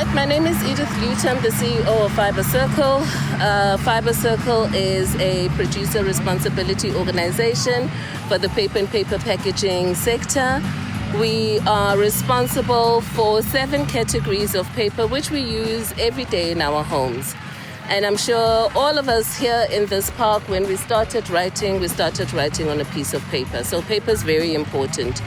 right, my name is Edith Lute. I'm the CEO of Fibre Circle. Fibre Circle is a producer responsibility organization for the paper and paper packaging sector. We are responsible for 7 categories of paper which we use every day in our homes. And I'm sure all of us here in this park, when we started writing on a piece of paper. So paper is very important.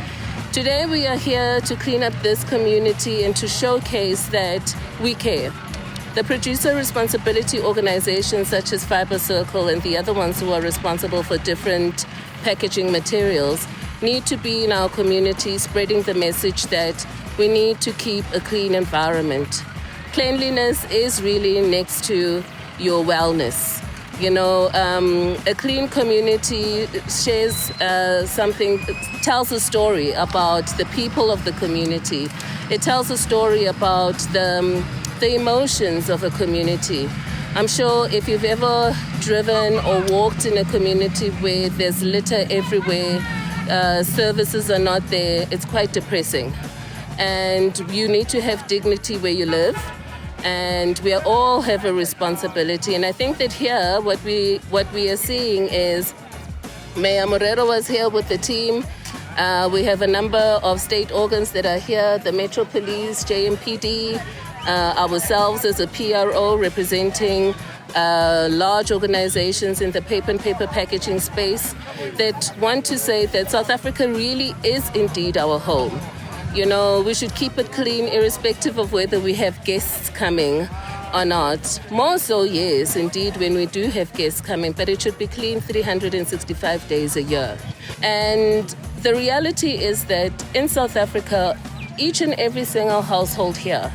Today we are here to clean up this community and to showcase that we care. The producer responsibility organizations such as Fibre Circle and the other ones who are responsible for different packaging materials need to be in our community spreading the message that we need to keep a clean environment. Cleanliness is really next to your wellness. You know, a clean community shares tells a story about the people of the community. It tells a story about the emotions of a community. I'm sure if you've ever driven or walked in a community where there's litter everywhere, services are not there, it's quite depressing. And you need to have dignity where you live. And we all have a responsibility. And I think that here, what we are seeing is Mayor Morero was here with the team. We have a number of state organs that are here, the Metro Police, JMPD, ourselves as a PRO representing large organizations in the paper and paper packaging space that want to say that South Africa really is indeed our home. You know, we should keep it clean irrespective of whether we have guests coming or not. More so, yes, indeed, when we do have guests coming, but it should be clean 365 days a year. And the reality is that in South Africa, each and every single household here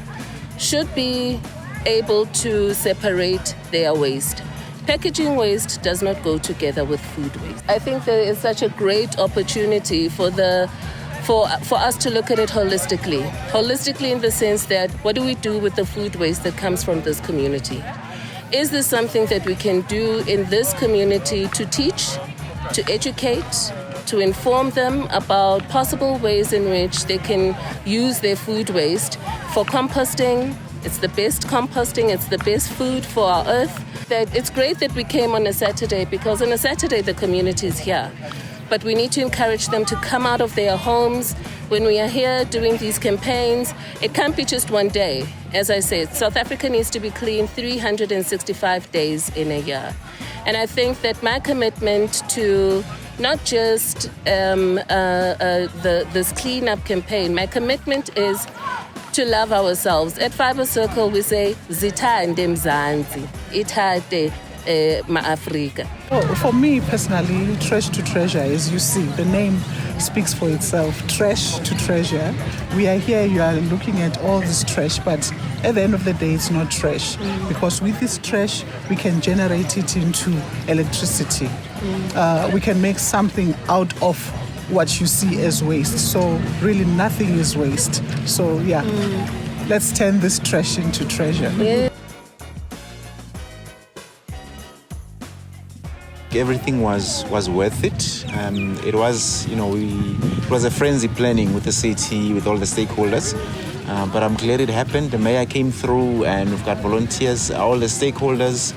should be able to separate their waste. Packaging waste does not go together with food waste. I think there is such a great opportunity for us to look at it holistically. Holistically in the sense that what do we do with the food waste that comes from this community? Is this something that we can do in this community to teach, to educate, to inform them about possible ways in which they can use their food waste for composting? It's the best composting, it's the best food for our earth. That it's great that we came on a Saturday because on a Saturday the community is here. But we need to encourage them to come out of their homes. When we are here doing these campaigns, it can't be just one day. As I said, South Africa needs to be clean 365 days in a year. And I think that my commitment to not just this cleanup campaign, my commitment is to love ourselves. At Fibre Circle, we say, Zithande mzansi, ithate ma-Afrika. For me personally, trash to treasure, as you see, the name speaks for itself. Trash to treasure. We are here, you are looking at all this trash, but at the end of the day, it's not trash. Because with this trash, we can generate it into electricity. We can make something out of what you see as waste. So really nothing is waste. So yeah, let's turn this trash into treasure. Yeah. Everything was worth it. It was, it was a frenzy planning with the city, with all the stakeholders. But I'm glad it happened. The mayor came through, and we've got volunteers, all the stakeholders,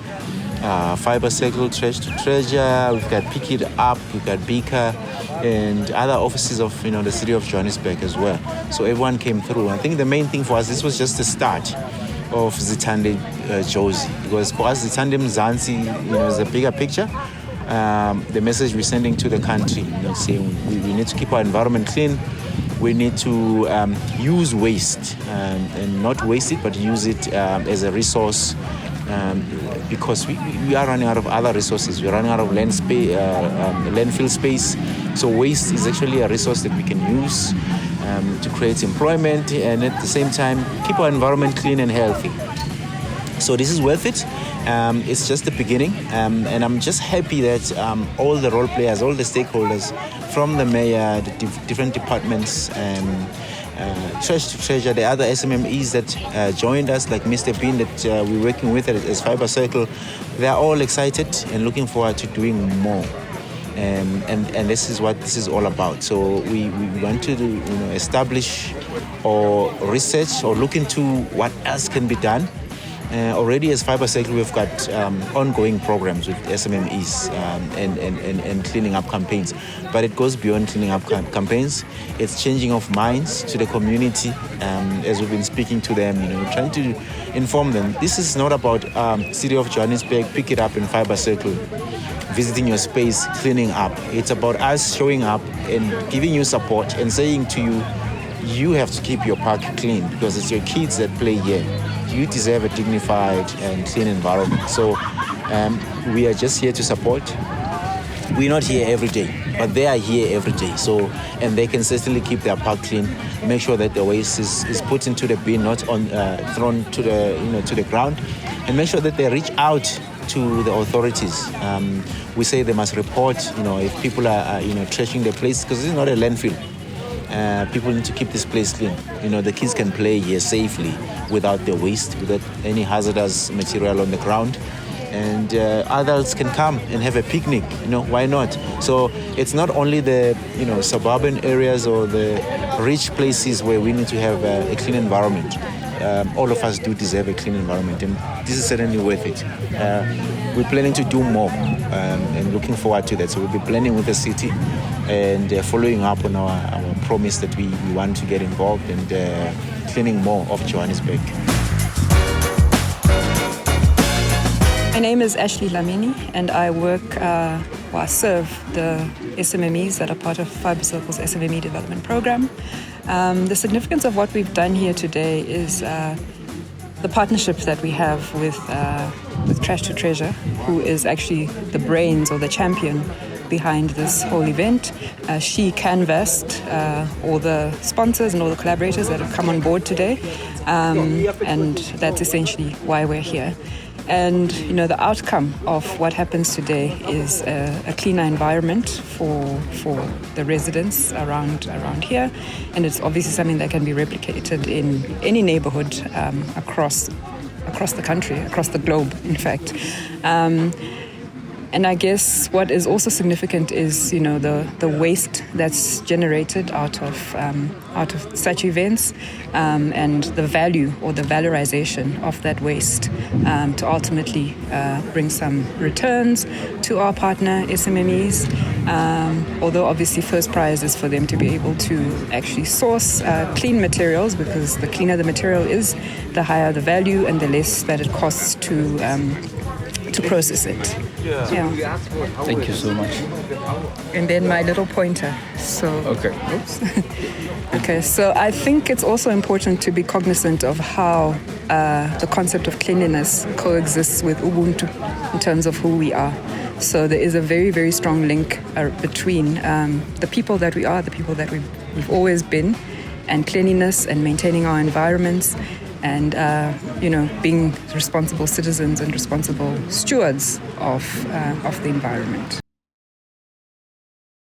Fibre Circle, Trash to Treasure. We've got Pick It Up, we've got Beaker, and other offices of the city of Johannesburg as well. So everyone came through. I think the main thing for us, this was just the start of Zithande Jozi, because for us Zithande Mzansi is a bigger picture. The message we're sending to the country, saying we need to keep our environment clean. We need to use waste and not waste it, but use it as a resource, because we are running out of other resources. We're running out of landfill space. So waste is actually a resource that we can use to create employment and at the same time keep our environment clean and healthy. So this is worth it. It's just the beginning, and I'm just happy that all the role players, all the stakeholders, from the mayor, the different departments, Trash to Treasure, the other SMMEs that joined us, like Mr. Bean that we're working with as Fibre Circle, they're all excited and looking forward to doing more. And this is what this is all about. So we want to establish or research or look into what else can be done. Already as Fibre Circle, we've got ongoing programs with SMMEs and cleaning up campaigns. But it goes beyond cleaning up campaigns. It's changing of minds to the community as we've been speaking to them, trying to inform them. This is not about City of Johannesburg, pick it up in Fibre Circle, visiting your space, cleaning up. It's about us showing up and giving you support and saying to you, you have to keep your park clean because it's your kids that play here. You deserve a dignified and clean environment. So we are just here to support. We're not here every day, but they are here every day. So, and they can certainly keep their park clean, make sure that the waste is put into the bin, not thrown to the ground, and make sure that they reach out to the authorities. We say they must report, if people are trashing the place, because this is not a landfill. People need to keep this place clean. The kids can play here safely without the waste, without any hazardous material on the ground. And adults can come and have a picnic, why not? So it's not only the, suburban areas or the rich places where we need to have a clean environment. All of us do deserve a clean environment, and this is certainly worth it. We're planning to do more and looking forward to that. So we'll be planning with the city and following up on our promise that we want to get involved and cleaning more of Johannesburg. My name is Ashley Lamini, and I I serve the SMMEs that are part of Fibre Circle's SMME development program. The significance of what we've done here today is the partnership that we have with Trash to Treasure, who is actually the brains or the champion behind this whole event. She canvassed all the sponsors and all the collaborators that have come on board today, and that's essentially why we're here. And the outcome of what happens today is a cleaner environment for the residents around here, and it's obviously something that can be replicated in any neighborhood across the country, across the globe, in fact. And I guess what is also significant is, the waste that's generated out of such events, and the value or the valorization of that waste to ultimately bring some returns to our partner SMMEs. Although obviously first prize is for them to be able to actually source clean materials, because the cleaner the material is, the higher the value and the less that it costs to process it. Yeah. Thank you so much. And then my little pointer. So. Okay. Oops. Okay. So I think it's also important to be cognizant of how the concept of cleanliness coexists with Ubuntu in terms of who we are. So there is a very, very strong link between the people that we are, the people that we've always been, and cleanliness and maintaining our environments, and being responsible citizens and responsible stewards of the environment.